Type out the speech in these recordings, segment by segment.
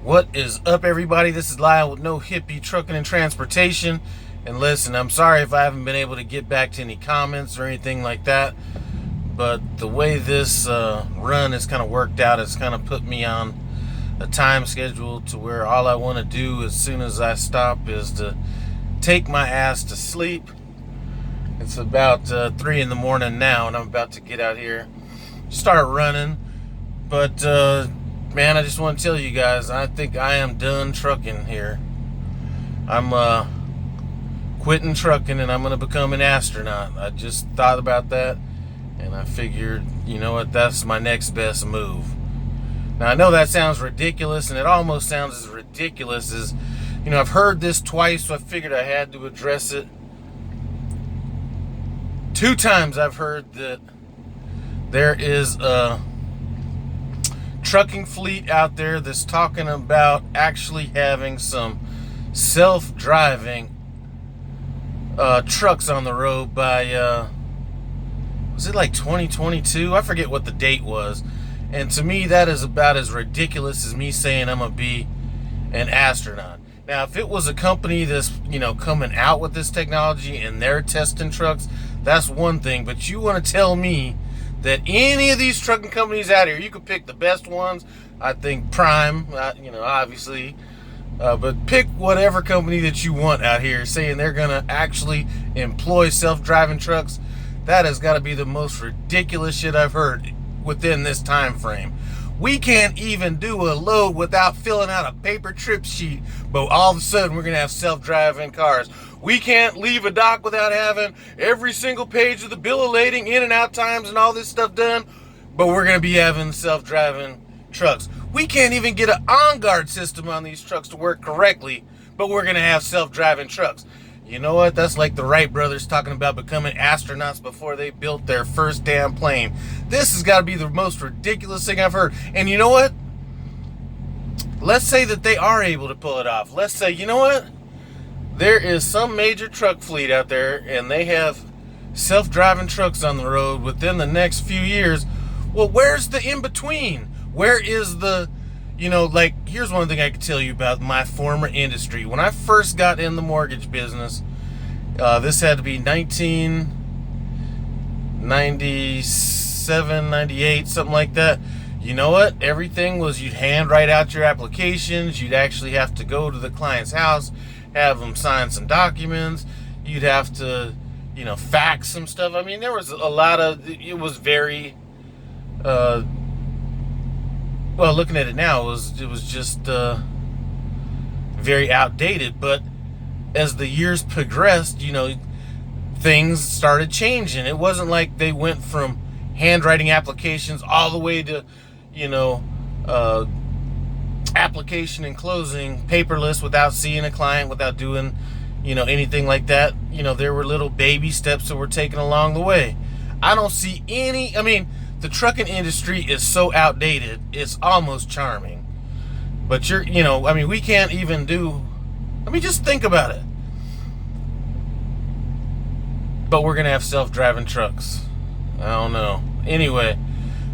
What is up, everybody? This is Lyle with No Hippie Trucking and Transportation. And listen, I'm sorry if I haven't been able to get back to any comments or anything like that. But the way this run has kind of worked out, it's kind of put me on a time schedule to where all I want to do as soon as I stop is to take my ass to sleep. It's about 3 in the morning now, and I'm about to get out here, start running. But man, I just want to tell you guys, I think I am done trucking here. I'm quitting trucking, and I'm going to become an astronaut. I just thought about that, and I figured, you know what, that's my next best move. Now, I know that sounds ridiculous, and it almost sounds as ridiculous as, you know, I've heard this twice, so I figured I had to address it. 2 times I've heard that there is a trucking fleet out there that's talking about actually having some self-driving trucks on the road by was it like 2022? I forget what the date was. And to me, that is about as ridiculous as me saying I'm gonna be an astronaut. Now, if it was a company that's, you know, coming out with this technology and they're testing trucks, that's one thing. But you want to tell me that any of these trucking companies out here, you could pick the best ones. I think Prime, you know, obviously, but pick whatever company that you want out here saying they're gonna actually employ self-driving trucks. That has got to be the most ridiculous shit I've heard within this time frame. We can't even do a load without filling out a paper trip sheet, but all of a sudden we're gonna have self-driving cars. We can't leave a dock without having every single page of the bill of lading, in and out times, and all this stuff done, but we're gonna be having self-driving trucks. We can't even get an on-guard system on these trucks to work correctly, but we're gonna have self-driving trucks. You know what? That's like the Wright brothers talking about becoming astronauts before they built their first damn plane. This has got to be the most ridiculous thing I've heard. And you know what? Let's say that they are able to pull it off. Let's say, you know what? There is some major truck fleet out there, and they have self-driving trucks on the road within the next few years. Well, where's the in-between? Where is the... You know, like, here's one thing I could tell you about my former industry. When I first got in the mortgage business, this had to be 1997, 98, something like that. You know what? Everything was, you'd hand write out your applications. You'd actually have to go to the client's house, have them sign some documents. You'd have to, you know, fax some stuff. I mean, there was a lot of, it was very... well, looking at it now, it was just very outdated. But as the years progressed, you know, things started changing. It wasn't like they went from handwriting applications all the way to, you know, application and closing paperless without seeing a client, without doing, you know, anything like that. You know, there were little baby steps that were taken along the way. I don't see any, I mean, the trucking industry is so outdated, it's almost charming. But you know, I mean, we can't even do, I mean, just think about it. But we're gonna have self-driving trucks. I don't know. Anyway,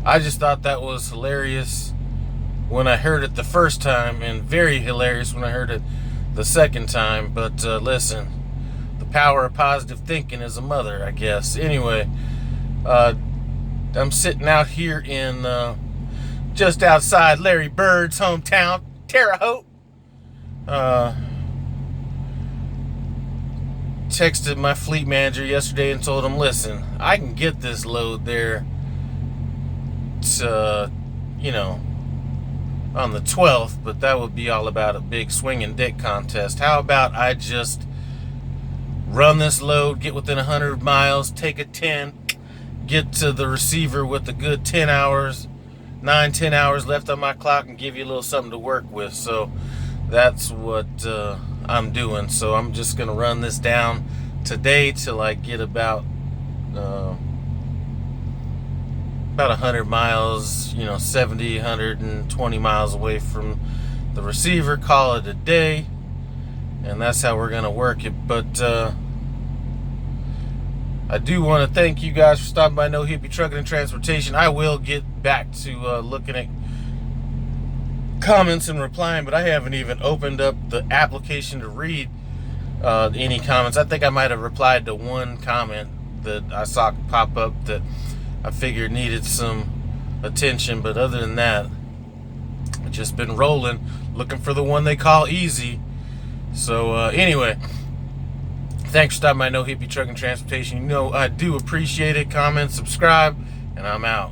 I just thought that was hilarious when I heard it the first time, and very hilarious when I heard it the second time. But listen, the power of positive thinking is a mother, I guess. Anyway, I'm sitting out here in just outside Larry Bird's hometown, Terre Haute. Texted my fleet manager yesterday and told him, listen, I can get this load there to, you know, on the 12th, but that would be all about a big swinging dick contest. How about I just run this load, get within 100 miles, take a 10, get to the receiver with a good 10 hours, 9-10 hours left on my clock, and give you a little something to work with. So that's what I'm doing. So I'm just gonna run this down today till I get about 100 miles, you know, 70, 120 miles away from the receiver, call it a day, and that's how we're gonna work it. But I do want to thank you guys for stopping by No Hippie Trucking and Transportation. I will get back to looking at comments and replying, but I haven't even opened up the application to read any comments. I think I might have replied to one comment that I saw pop up that I figured needed some attention, but other than that, I've just been rolling, looking for the one they call easy. So anyway, thanks for stopping by No Hippie Truck and Transportation. You know I do appreciate it. Comment, subscribe, and I'm out.